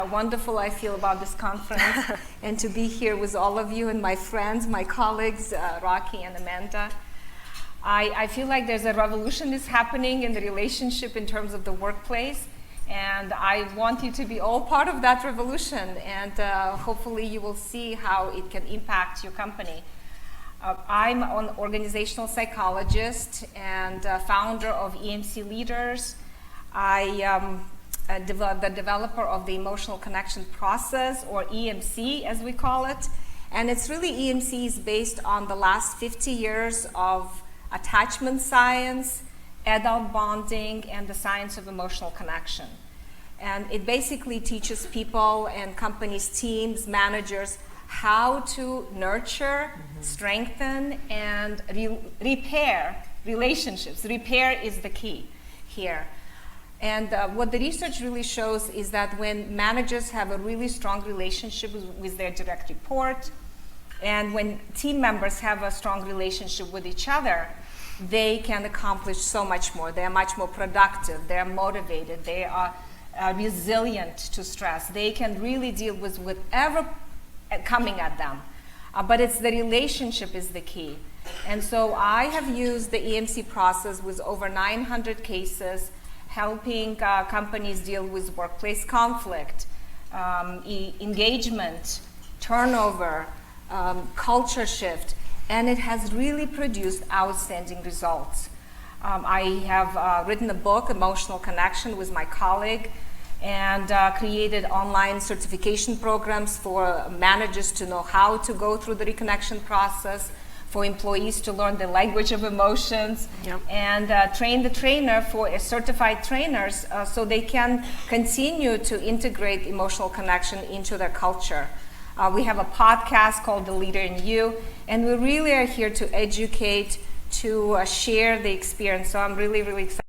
Wonderful I feel about this conference and to be here with all of you and my friends, my colleagues, Rocky and Amanda. I feel like there's a revolution is happening in the relationship in terms of the workplace, and I want you to be all part of that revolution, and hopefully you will see how it can impact your company. I'm an organizational psychologist and founder of EMC Leaders. I am the developer of the emotional connection process, or EMC as we call it. And it's really, EMC is based on the last 50 years of attachment science, adult bonding, and the science of emotional connection. And it basically teaches people and companies, teams, managers, how to nurture, strengthen, and repair relationships. Repair is the key here. And what the research really shows is that when managers have a really strong relationship with their direct report, and when team members have a strong relationship with each other, they can accomplish so much more. They are much more productive, they are motivated, they are resilient to stress. They can really deal with whatever coming at them. But it's the relationship is the key. And so I have used the EMC process with over 900 cases, helping companies deal with workplace conflict, engagement, turnover, culture shift, and it has really produced outstanding results. I have written a book, Emotional Connection, with my colleague, and created online certification programs for managers to know how to go through the reconnection process, for employees to learn the language of emotions, and train the trainer for certified trainers so they can continue to integrate emotional connection into their culture. We have a podcast called The Leader in You, and we really are here to educate, to share the experience. So I'm really, really excited